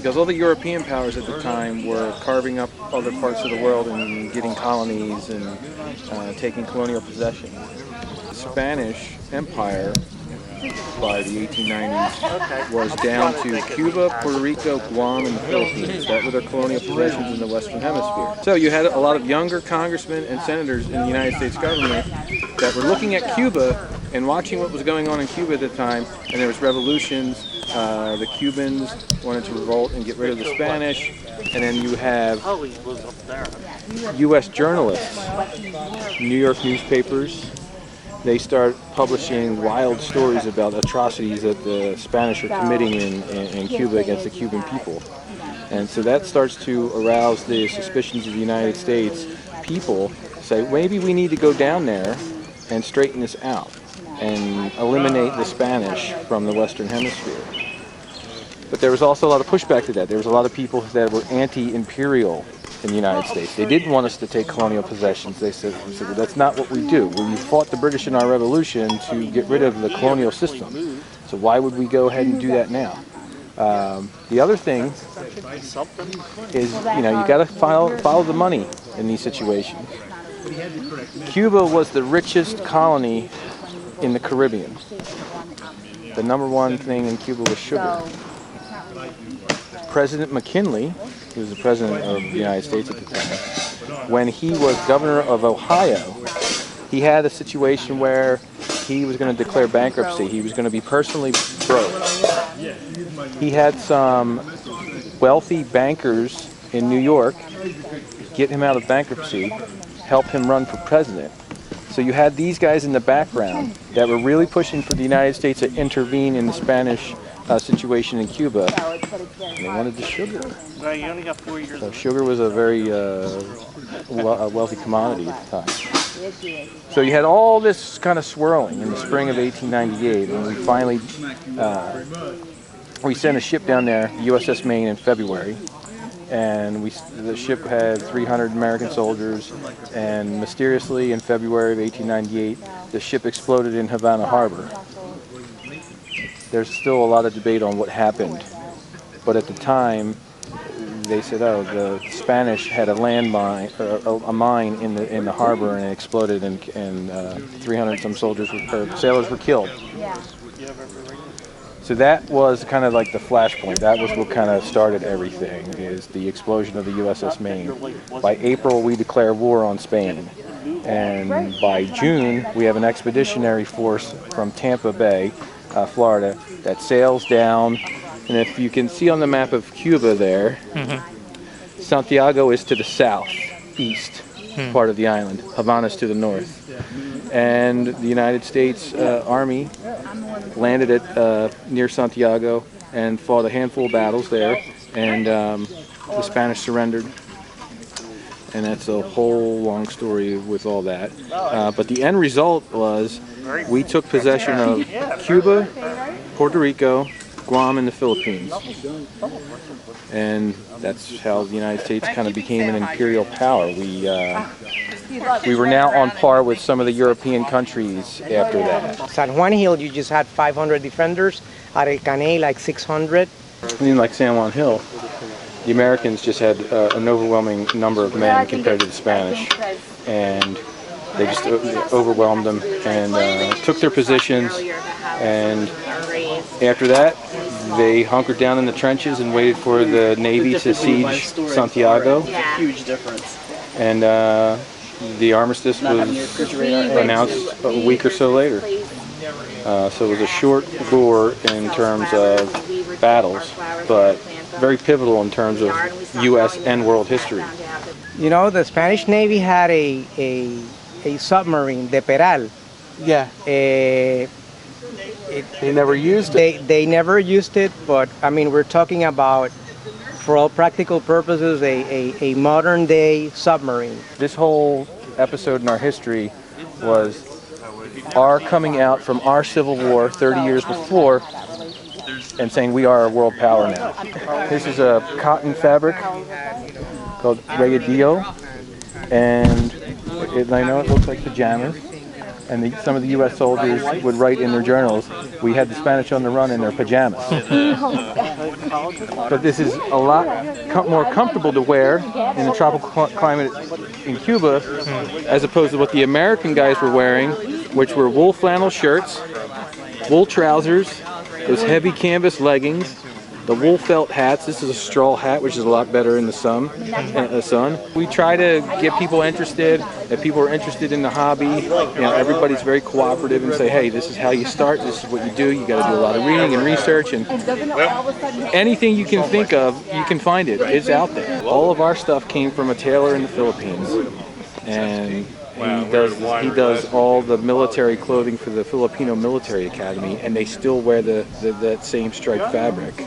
because all the European powers at the time were carving up other parts of the world and getting colonies and taking colonial possession. The Spanish Empire by the 1890s was down to Cuba, Puerto Rico, Guam, and the Philippines. That were their colonial possessions in the Western Hemisphere. So you had a lot of younger congressmen and senators in the United States government that were looking at Cuba and watching what was going on in Cuba at the time, and there was revolutions. The Cubans wanted to revolt and get rid of the Spanish, and then you have U.S. journalists, New York newspapers. They start publishing wild stories about atrocities that the Spanish are committing in Cuba against the Cuban people. And so that starts to arouse the suspicions of the United States. People say, maybe we need to go down there and straighten this out and eliminate the Spanish from the Western Hemisphere. But there was also a lot of pushback to that. There was a lot of people that were anti-imperial in the United States. They didn't want us to take colonial possessions. They said well, that's not what we do. We fought the British in our revolution to get rid of the colonial system. So why would we go ahead and do that now? The other thing is, you got to follow the money in these situations. Cuba was the richest colony in the Caribbean. The number one thing in Cuba was sugar. President McKinley, who was the president of the United States at the time, when he was governor of Ohio, he had a situation where he was going to declare bankruptcy. He was going to be personally broke. He had some wealthy bankers in New York get him out of bankruptcy, help him run for president. So you had these guys in the background that were really pushing for the United States to intervene in the Spanish situation in Cuba. And they wanted the sugar. So sugar was a very wealthy commodity at the time. So you had all this kind of swirling in the spring of 1898, and we finally we sent a ship down there, USS Maine, in February. And the ship had 300 American soldiers, and mysteriously in February of 1898, the ship exploded in Havana Harbor. There's still a lot of debate on what happened, but at the time, they said, oh, the Spanish had a landmine, a mine in the harbor, and it exploded, and 300 some sailors were killed. So that was kind of like the flashpoint. That was what kind of started everything, is the explosion of the USS Maine. By April, we declare war on Spain. And by June, we have an expeditionary force from Tampa Bay, Florida, that sails down. And if you can see on the map of Cuba there, Santiago is to the southeast part of the island. Havana's to the north. And the United States Army landed at near Santiago and fought a handful of battles there, and the Spanish surrendered. And that's a whole long story with all that. But the end result was we took possession of Cuba, Puerto Rico, Guam, and the Philippines. And that's how the United States kind of became an imperial power. We were now on par with some of the European countries after that. San Juan Hill, you just had 500 defenders. At El Caney, like 600. Like San Juan Hill, the Americans just had an overwhelming number of men compared to the Spanish. And they just overwhelmed them and took their positions. And after that, they hunkered down in the trenches and waited for the Navy to siege Santiago. Huge difference. And the armistice was announced a week or so later. So it was a short war in terms of battles, but very pivotal in terms of U.S. and world history. You know, the Spanish Navy had a submarine, the Peral. Yeah. They never used it. They never used it, but I mean, we're talking about, for all practical purposes, a modern day submarine. This whole episode in our history was our coming out from our Civil War 30 years before and saying we are a world power now. This is a cotton fabric called regadillo, and I know it looks like pajamas, and some of the U.S. soldiers would write in their journals, "We had the Spanish on the run in their pajamas." But this is a lot more comfortable to wear in the tropical climate in Cuba, as opposed to what the American guys were wearing, which were wool flannel shirts, wool trousers, those heavy canvas leggings, the wool felt hats. This is a straw hat, which is a lot better in the sun. We try to get people interested. If people are interested in the hobby, everybody's very cooperative and say, hey, this is how you start. This is what you do. You got to do a lot of reading and research, and anything you can think of, you can find it. It's out there. All of our stuff came from a tailor in the Philippines, and he does all the military clothing for the Filipino Military Academy, and they still wear that same striped fabric.